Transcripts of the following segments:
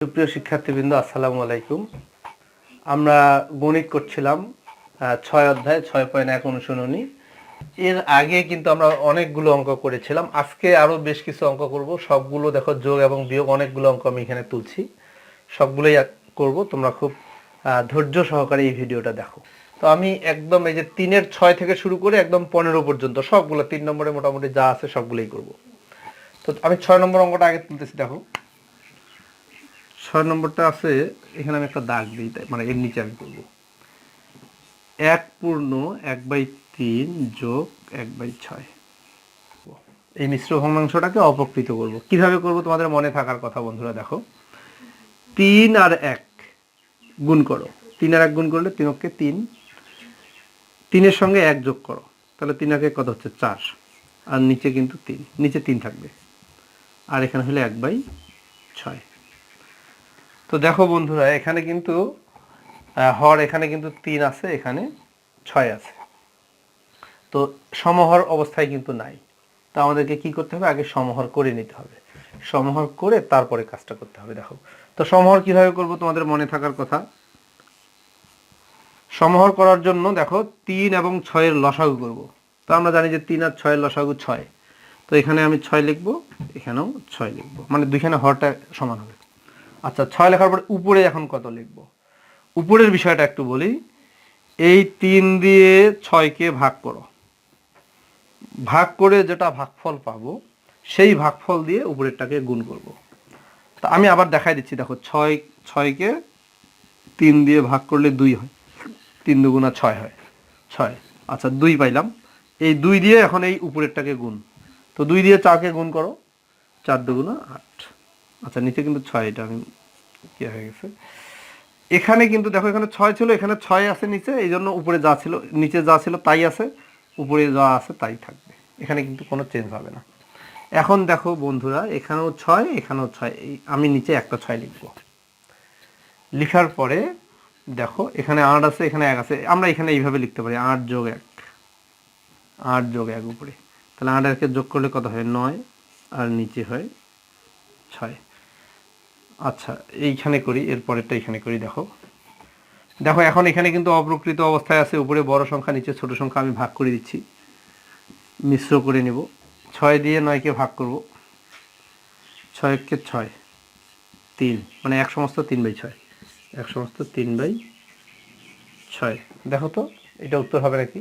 সুপ্রিয় শিক্ষার্থীবৃন্দ, আসসালামু আলাইকুম। আমরা গণিত করছিলাম 6 অধ্যায় 6.1 অনুশীলনী। এর আগে কিন্তু আমরা অনেকগুলো অঙ্ক করেছিলাম। আজকে আরো বেশ কিছু অঙ্ক করব। সবগুলো দেখো যোগ এবং বিয়োগ, অনেকগুলো অঙ্ক আমি এখানে তুলছি, সবগুলোই করব। তোমরা খুব ধৈর্য সহকারে এই ভিডিওটা দেখো। তো আমি একদম এই যে 3-এর 6 থেকে শুরু করে একদম 15 পর্যন্ত সবগুলো 3 নম্বরে মোটামুটি যা আছে সবগুলোই করব। তো আমি 6 নম্বর অঙ্কটা আগে তুলতেছি। দেখো 6 নম্বরটা আছে, এখানে আমি একটা দাগ দিই, মানে এর নিচে আমি করব 1/3 যোগ 1/6। এই মিশ্র ভগ্নাংশটাকে অপকৃত করব। কিভাবে করব তোমাদের মনে থাকার কথা বন্ধুরা। দেখো 3 আর 1 গুণ করো, 3 আর 1 গুণ করলে 3 কে 3, 3-এর সঙ্গে 1 যোগ করো, তাহলে 3 আর 1 কত হচ্ছে 4, আর নিচে কিন্তু 3, নিচে 3 থাকবে, আর এখানে হলো 1/6। তো দেখো বন্ধুরা, এখানে কিন্তু হর এখানে কিন্তু 3 আছে, এখানে 6 আছে, তো সমহর অবস্থায় কিন্তু নাই। তো আমাদেরকে কি করতে হবে, আগে সমহর করে নিতে হবে। সমহর করে তারপরে কাজটা করতে হবে। দেখো তো সমহর কিভাবে করব তোমাদের মনে থাকার কথা। সমহর করার জন্য দেখো 3 এবং 6-এর লসাগু করব। তো আমরা জানি যে 3 আর 6-এর লসাগু 6, তো এখানে আমি 6 লিখব, এখানেও 6 লিখব, মানে দুইখানে হরটা সমান হবে। আচ্ছা, 6 লেখার পর উপরে এখন কত লিখব, উপরের বিষয়টা একটু বলি। এই 3 দিয়ে 6-কে ভাগ করো, ভাগ করে যেটা ভাগফল পাবো সেই ভাগফল দিয়ে উপরেরটাকে গুণ করব। তা আমি আবার দেখাই দিচ্ছি। দেখো 6কে 3 দিয়ে ভাগ করলে 2 হয়, 3 দুগুণা 6 হয়, 6। আচ্ছা 2 পাইলাম, এই 2 দিয়ে এখন এই উপরেরটাকে গুণ। তো 2 দিয়ে 4-কে গুণ করো, 4 দুগুণা 8। আচ্ছা নিচে কিন্তু 6, এটা আমি কি হয়ে গেছে, এখানে কিন্তু দেখো এখানে 6 ছিল, এখানে 6 আছে নিচে, এই জন্য উপরে যা ছিল, নিচে যা ছিল তাই আছে, উপরে যা আছে তাই থাকবে, এখানে কিন্তু কোনো চেঞ্জ হবে না। এখন দেখো বন্ধুরা, এখানেও 6, এখানেও 6, আমি নিচে একটা 6 লিখব। লিখার পরে দেখো এখানে 8 আছে, এখানে 1 আছে, আমরা এখানে এইভাবে লিখতে পারি 8 যোগ 1, 8 যোগ 1 উপরে, তাহলে 8 এরকে যোগ করলে কত হয় 9, আর নিচে হয় 6। আচ্ছা এইখানে করি, এরপরেরটা এখানে করি। দেখো দেখো এখন এখানে কিন্তু অপ্রকৃত অবস্থায় আছে, উপরে বড় সংখ্যা নিচে ছোট সংখ্যা, আমি ভাগ করে দিচ্ছি, মিশ্র করে নেব। 6 দিয়ে 9-কে ভাগ করব, 6-কে 6, 3, মানে 1 সমস্ত 3/6, 1 সমস্ত 3/6। দেখো তো এটা উত্তর হবে নাকি?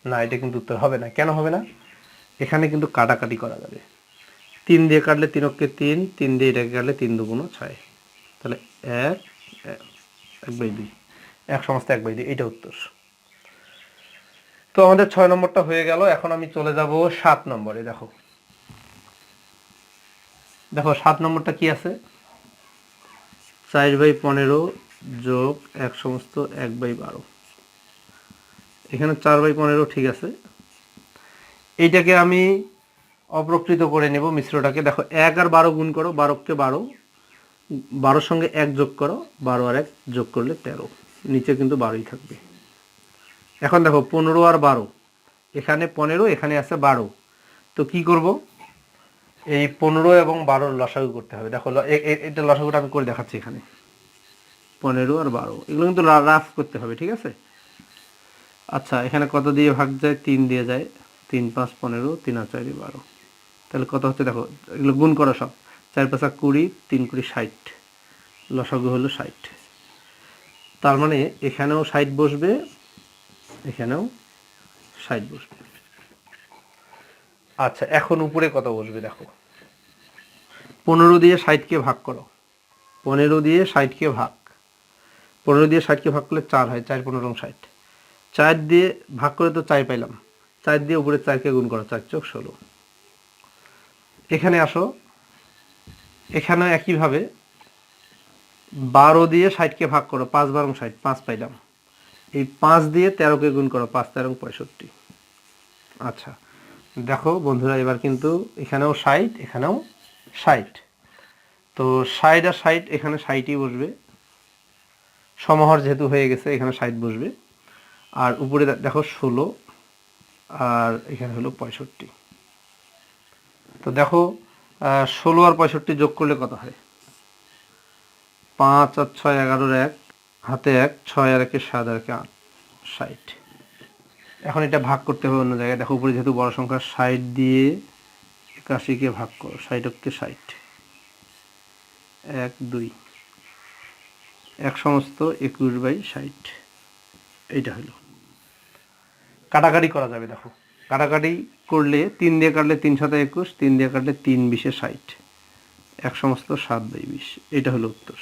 না, এটা কিন্তু উত্তর হবে না। কেন হবে না? এখানে কিন্তু কাটাকাটি করা যাবে। 3 দিয়ে কাটলে 3-কে 3, 3 দিয়ে এটাকে কাটলে 3 দুগুণ 6, তাহলে 1/2, 1 সমস্ত 1/2, এইটা উত্তর। তো আমাদের 6 নম্বরটা হয়ে গেল। এখন আমি চলে যাব 7 নম্বরে। দেখো দেখো 7 নম্বরটা কি আছে, 4/15 যোগ 1 সমস্ত 1/12। এখানে 4/15 ঠিক আছে, এইটাকে আমি অপ্রকৃত করে নেব মিশ্রটাকে। দেখো 1 আর 12 গুণ করো, 12-কে 12, 12-র সঙ্গে 1 যোগ করো, 12 আর 1 যোগ করলে 13, নিচে কিন্তু 12ই থাকবে। এখন দেখো 15 আর 12, এখানে 15, এখানে আছে 12, তো কি করব, এই 15 এবং 12-র লসাগু করতে হবে। দেখো এটা লসাগুটা আমি করে দেখাচ্ছি। এখানে 15 আর 12, এগুলো কিন্তু রাফ করতে হবে, ঠিক আছে। আচ্ছা এখানে কত দিয়ে ভাগ যায়, 3 দিয়ে যায়, 3 5 15, 3 আর 4 12, তাহলে কত হচ্ছে দেখো, এগুলো গুণ করো সব, 4 5 20, 3 20 60, লসাগু হলো 60। তার মানে এখানেও 60 বসবে, এখানেও 60 বসবে। আচ্ছা এখন উপরে কত বসবে, দেখো 15 দিয়ে 60-কে ভাগ করো, 15 দিয়ে 60-কে ভাগ, 15 দিয়ে 60-কে ভাগ করলে 4 হয়, 4 15 60, 4 দিয়ে ভাগ করে তো 4 পাইলাম, 4 দিয়ে উপরে 4-কে গুণ করো, 4 চোখ 16। এখানে আসো, এখানে একইভাবে 12 দিয়ে 60-কে ভাগ করো, 5 12 60, 5 পাইলাম, এই 5 দিয়ে 13-কে গুণ করো, 5 13 65। আচ্ছা দেখো বন্ধুরা, এবার কিন্তু এখানেও 60, এখানেও 60, তো 60 আর 60, এখানে 60ই বসবে, সমহর যেহেতু হয়ে গেছে এখানে 60 বসবে। আর উপরে দেখো 16, আর এখানে হলো 65। তো দেখো 16 আর 65 যোগ করলে কত হয়, 5 আর 6 11 1 হাতে 1 6 আর 1 7 আর 1 8 60। এখন এটা ভাগ করতে হবে অন্য জায়গায়। দেখো উপরে যেহেতু বড় সংখ্যা 60 দিয়ে 81কে ভাগ করো, 60 60 1 2 1 সমস্ত 21/60। এইটা হলো। কাটাকাটি করা যাবে। দেখো কাটাকাটি করলে 3 দিয়ে কাটলে 3 7 21, 3 দিয়ে কাটলে 3 20 60, 1 সমস্ত 7/20। এটা হলো উত্তর।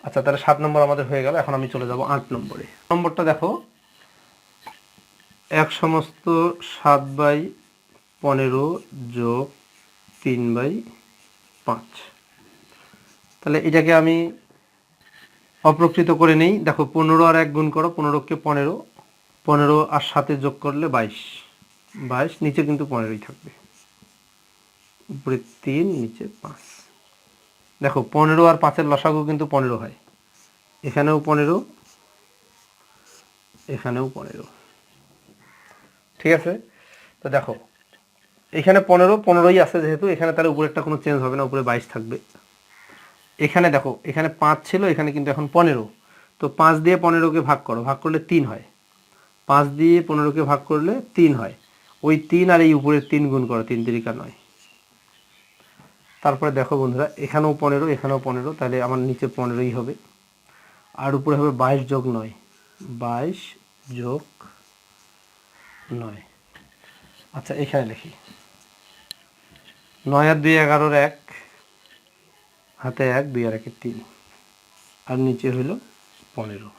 আচ্ছা, তাহলে 7 নম্বর আমাদের হয়ে গেল। এখন আমি চলে যাব 8 নম্বরে। নম্বরটা দেখো, 1 সমস্ত 7/15 যোগ 3/5। তাহলে এটাকে আমি অপ্রকৃত করে নেই। দেখো 15 আর 1 গুণ করো, 15কে 15, 15 আর 7 যোগ করলে 22, 22 নিচে কিন্তু 15ই থাকবে, উপরে 3 নিচে 5। দেখো 15 আর 5-এর লসাগু কিন্তু 15 হয়, এখানেও 15, এখানেও 15। ঠিক আছে, তো দেখো এখানে 15ই আছে যেহেতু, এখানে তাহলে উপরে একটা কোনো চেঞ্জ হবে না, উপরে 22 থাকবে। এখানে দেখো এখানে 5 ছিল, এখানে কিন্তু এখন 15, তো 5 দিয়ে 15কে ভাগ করো, ভাগ করলে 3 হয়। 5 দিয়ে 15কে ভাগ করলে 3 হয়, ওই 3 আর এই উপরের 3 গুণ করো, 3 3 9। তারপরে দেখো বন্ধুরা, এখানেও 15, এখানেও 15, তাহলে আমার নিচে 15ই হবে, আর উপরে হবে 22 যোগ 9, 22 যোগ 9। আচ্ছা এখানে লিখি, 9 আর 2 11, 1 হাতে 1, 2 আর 1 3, আর নিচে হইল 15।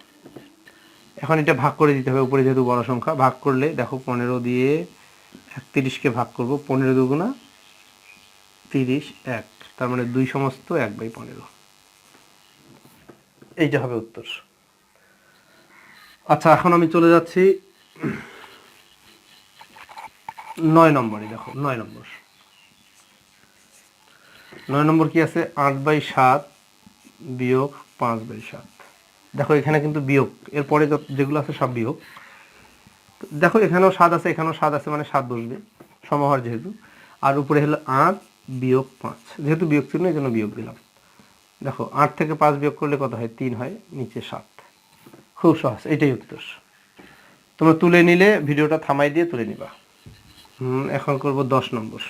এখন এটা ভাগ করে দিতে হবে, উপরে যেহেতু বড় সংখ্যা, ভাগ করলে দেখো 15 দিয়ে 31কে ভাগ করব, 15 দুগুণা 30, 1, তার মানে 2 সমস্ত 1/15। এইটা হবে উত্তর। আচ্ছা এখন আমি চলে যাচ্ছি 9 নম্বরে। দেখো 9 নম্বর, 9 নম্বর কি আছে, 8/7 বিয়োগ 5/7। দেখো এখানে কিন্তু বিয়োগ, এরপরে যেগুলো আছে সব বিয়োগ। দেখো এখানেও 7 আছে, এখানেও 7 আছে, মানে 7 বসবে সমহর যেহেতু। আর উপরে হলো 8 বিয়োগ 5, যেহেতু বিয়োগ ছিল এই জন্য বিয়োগ দিলাম। দেখো 8 থেকে 5 বিয়োগ করলে কত হয়, 3 হয়, নিচে 7। খুব সহজ, এটাই উত্তর। তোমরা তুলে নিলে ভিডিওটা থামাই দিয়ে তুলে নিবা। এখন করব 10 নম্বর।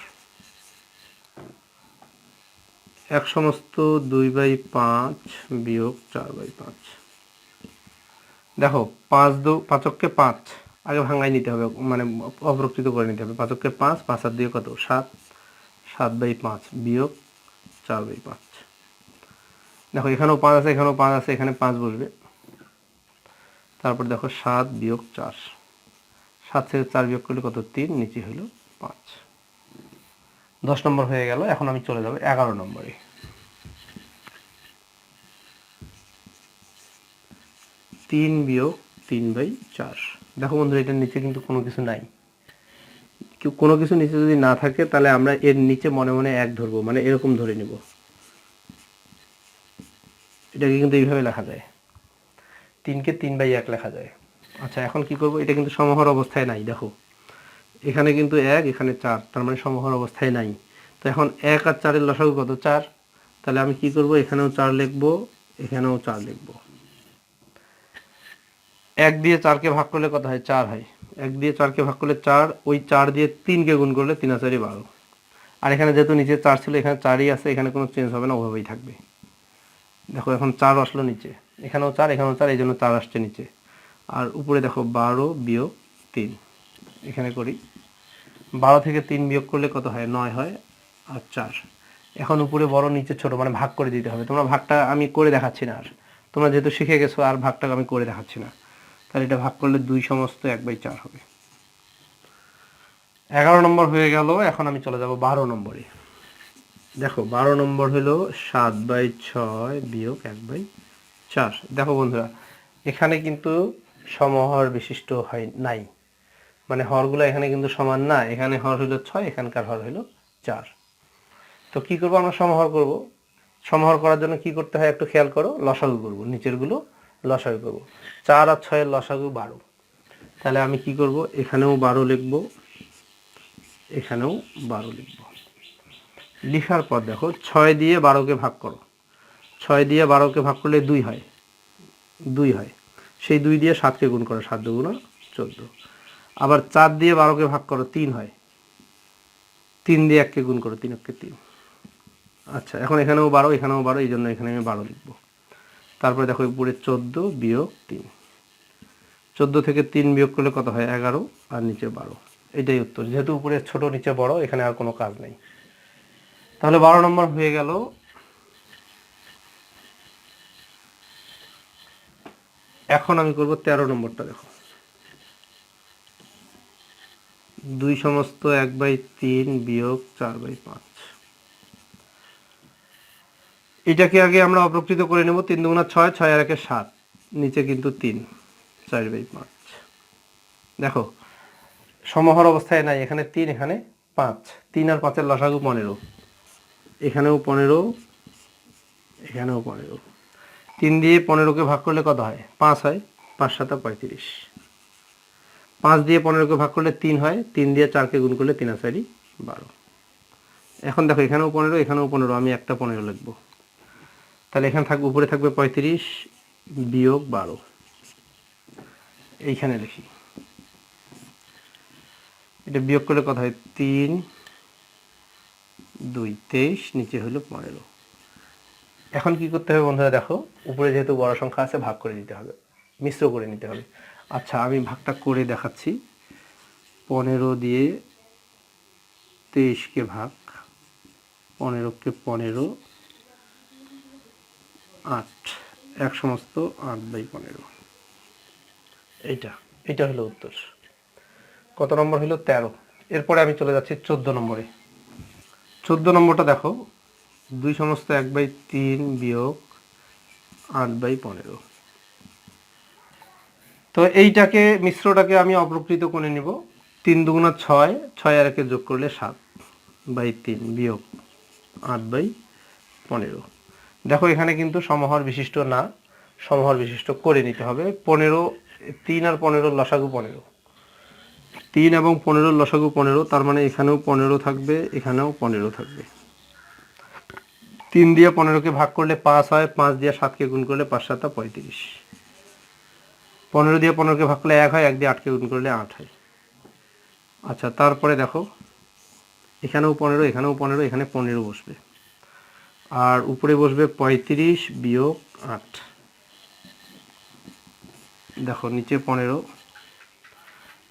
1 সমস্ত 2/5 বিয়োগ 4/5। দেখো 5-5কে 5 আগে ভাঙাই নিতে হবে, মানে অপ্রকৃত করে নিতে হবে। 5কে 5, 5 আর 2 কত, 7, 7/5 বিয়োগ 4/5। দেখো এখানেও 5 আছে, এখানেও 5 আছে, এখানে 5 বসবে। তারপর দেখো 7 বিয়োগ 4, 7 থেকে 4 বিয়োগ করলে কত, 3, নিচে হলো 5। 10 নম্বর হয়ে গেল। এখন আমি চলে যাব 11 নম্বরে। 3 বিয়োগ 3/4। দেখো বন্ধুরা, এটার নিচে কিন্তু কোনো কিছু নাই। কোনো কিছু নিচে যদি না থাকে তাহলে আমরা এর নিচে মনে মনে 1 ধরবো, মানে এরকম ধরে নিব। এটাকে কিন্তু এইভাবে লেখা যায়, 3কে 3/1 লেখা যায়। আচ্ছা এখন কি করব, এটা কিন্তু সমহর অবস্থায় নাই। দেখো এখানে কিন্তু 1, এখানে 4, তার মানে সমহর অবস্থায় নাই। তো এখন 1 আর 4-এর লসাগু কত, 4। তাহলে আমি কি করব, এখানেও 4 লিখব, এখানেও 4 লিখব। 1 দিয়ে 4কে ভাগ করলে কত হয়, 4 হয়। 1 দিয়ে 4কে ভাগ করলে 4, ওই 4 দিয়ে 3কে গুণ করলে 3 আর 4 12। আর এখানে যেহেতু নিচে 4 ছিল, এখানে 4ই আছে, এখানে কোনো চেঞ্জ হবে না, ওভাবেই থাকবে। দেখো এখন 4 আসলো নিচে, এখানেও 4, এখানেও 4, এই জন্য 4 আসছে নিচে। আর উপরে দেখো 12 বিয়োগ 3, এখানে করি। 12 থেকে 3 বিয়োগ করলে কত হয়, 9 হয়, আর 4। এখন উপরে বড় নিচে ছোট, মানে ভাগ করে দিতে হবে। তোমরা ভাগটা আমি করে দেখাচ্ছি না, আর তোমরা যেহেতু শিখে গেছো, আর ভাগটা আমি করে দেখাচ্ছি না। তাহলে এটা ভাগ করলে 2 সমস্ত 1/4 হবে। 11 নম্বর হয়ে গেল। এখন আমি চলে যাব 12 নম্বরে। দেখো 12 নম্বর হলো 7/6 বিয়োগ 1/4। দেখো বন্ধুরা, এখানে কিন্তু সমহর বিশিষ্ট হয় নাই, মানে হরগুলো এখানে কিন্তু সমান না। এখানে হর হলো 6, এখানকার হর হলো 4। তো কি করব, আমরা সমহর করব। সমহর করার জন্য কি করতে হয় একটু খেয়াল করো, লসাগু করব, নিচেরগুলো লসাগু করব। 4 আর 6-এর লসাগু 12। তাহলে আমি কি করব, এখানেও 12 লিখব, এখানেও 12 লিখব। লিখার পর দেখো 6 দিয়ে 12কে ভাগ করো, 6 দিয়ে 12কে ভাগ করলে 2 হয়, 2 হয়, সেই 2 দিয়ে 7কে গুণ করো, 7 দুগুণ 14। আবার 4 দিয়ে 12কে ভাগ করো, 3 হয়, 3 দিয়ে 1কে গুণ করো, 3 1কে 3। আচ্ছা, এখন এখানেও 12, এখানেও 12, এই জন্য এখানে আমি 12 লিখব। তারপরে দেখো উপরে 14 বিয়োগ 3, 14 থেকে 3 বিয়োগ করলে কত হয়, 11, আর নিচে 12। এটাই উত্তর। যেহেতু উপরে ছোট নিচে বড়, এখানে আর কোনো কাজ নেই। তাহলে 12 নম্বর হয়ে গেল। এখন আমি করব 13 নম্বরটা। দেখো 2 সমস্ত 1/3 বিয়োগ 4/5। এটাকে আগে আমরা অপ্রকৃত করে নেব। 3 দুগুণা 6, 6 আর 1 7, নিচে কিন্তু 3, 4/5। দেখো সমহর অবস্থায় নাই, এখানে 3, এখানে 5, 3 আর 5 এর লসাগু 15, এখানেও 15, এখানেও 15। 3 দিয়ে 15কে ভাগ করলে কত হয়, 5 হয়, 5 7 35। 5 দিয়ে 15কে ভাগ করলে 3 হয়, 3 দিয়ে 4কে গুণ করলে 3 আর 4 12। এখন দেখো এখানেও 15, এখানেও 15, আমি একটা 15 লিখবো। তাহলে এখানে থাকবে, উপরে থাকবে 35 বিয়োগ 12। এইখানে লিখি, এটা বিয়োগ করলে কত হয়, 3 2 23, নিচে হলো 15। এখন কি করতে হবে বন্ধুরা, দেখো উপরে যেহেতু বড় সংখ্যা আছে, ভাগ করে দিতে হবে, মিশ্র করে নিতে হবে। আচ্ছা, আমি ভাগটা করে দেখাচ্ছি। 15 দিয়ে 23কে ভাগ, 15কে 15, 8, 1 সমস্ত 8/15। এইটা এটা হলো উত্তর। কত নম্বর হলো, 13। এরপরে আমি চলে যাচ্ছি 14 নম্বরে। 14 নম্বরটা দেখো, 2 সমস্ত 1/3 বিয়োগ 8/15। তো এইটাকে, মিশ্রটাকে আমি অপ্রকৃত করে নিব। 3 দুগুণা 6, 6 আর 1 যোগ করলে 7/3 বিয়োগ 8/15। দেখো এখানে কিন্তু সমহর বিশিষ্ট না, সমহর বিশিষ্ট করে নিতে হবে। 15, 3 আর 15 লসাগু 15, 3 এবং 15 লসাগু 15, তার মানে এখানেও 15 থাকবে, এখানেও 15 থাকবে। 3 দিয়ে 15কে ভাগ করলে 5 হয়, 5 দিয়ে 7কে গুণ করলে 5 7 35। 15 দিয়ে 15কে ভাগ করলে 1 হয়, 1 দিয়ে 8কে গুণ করলে 8 হয়। আচ্ছা, তারপরে দেখো এখানেও 15, এখানেও 15, এখানে 15 বসবে, আর উপরে বসবে 35 বিয়োগ 8। দেখো নিচে 15,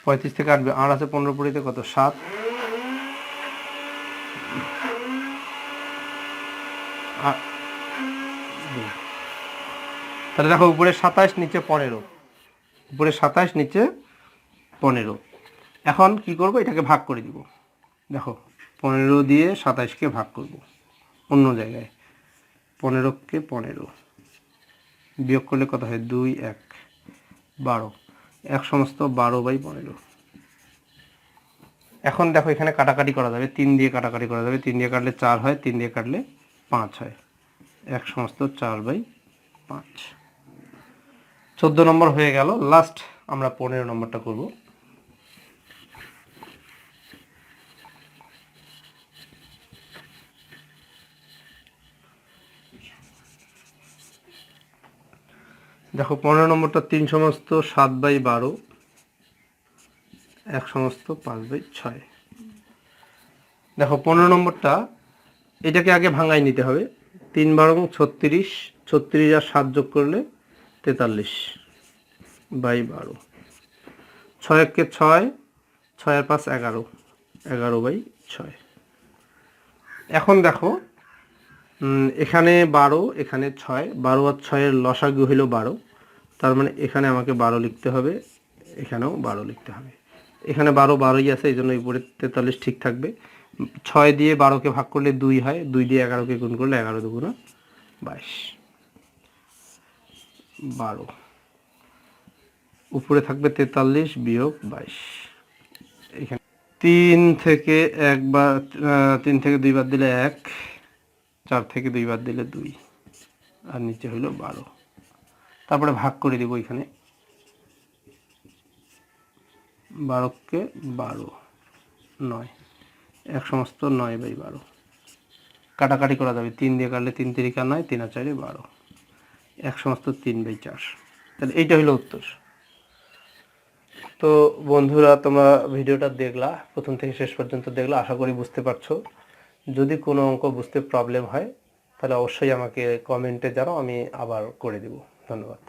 35 থেকে 8 আর আছে 15 পরিতে কত, 7। তাহলে দেখো উপরে 27, নিচে 15, উপরে 27, নিচে 15। এখন কি করব, এটাকে ভাগ করে দিব। দেখো 15 দিয়ে 27কে ভাগ করব, অন্য জায়গায় 15কে 15 বিয়োগ করলে কত হয়, 2 1 12, 1 সমস্ত 12/15। এখন দেখো এখানে কাটাকাটি করা যাবে, 3 দিয়ে কাটাকাটি করা যাবে, 3 দিয়ে কাটলে 4 হয়, 3 দিয়ে কাটলে 5 হয়, 1 সমস্ত 4/5। 14 নম্বর হয়ে গেল। লাস্ট আমরা 15 নম্বরটা করব। দেখো 15 নম্বরটা, 3 সমস্ত 7/12, 1 সমস্ত 5/6। দেখো 15 নম্বরটা, এটাকে আগে ভাঙাই নিতে হবে। 3 12 36, 36 আর 7 যোগ করলে 43/12। 6 1 6, 6 আর 5 11, 11/6। এখন দেখো এখানে 12, এখানে 6, 12 আর 6 এর লসাগু হলো 12, তার মানে এখানে আমাকে 12 লিখতে হবে, এখানেও 12 লিখতে হবে। এখানে 12 12ই আছে, এই জন্য উপরে 43 ঠিক থাকবে। 6 দিয়ে 12কে ভাগ করলে 2 হয়, 2 দিয়ে 11কে গুণ করলে 11 দুগুণা 22, 12। উপরে থাকবে 43 বিয়োগ 22। এখানে 3 থেকে 1 বা 3 থেকে 2 বাদ দিলে 1, 4 থেকে 2 বাদ দিলে 2, আর নিচে হলো 12। তারপরে ভাগ করে দিব, এখানে 12কে 12, 9, 1 সমস্ত 9/12। কাটাকাটি করা যাবে, 3 দিয়ে কাটলে 3 তিরিকা 9, 3 আর 4 12, 1/3/4। তাহলে এইটা হলো উত্তর। তো বন্ধুরা, তোমরা ভিডিওটা দেখলা, প্রথম থেকে শেষ পর্যন্ত দেখলা, আশা করি বুঝতে পারছো। যদি কোনো অঙ্ক বুঝতে প্রবলেম হয় তাহলে অবশ্যই আমাকে কমেন্টে জানাও, আমি আবার করে দেব। ধন্যবাদ।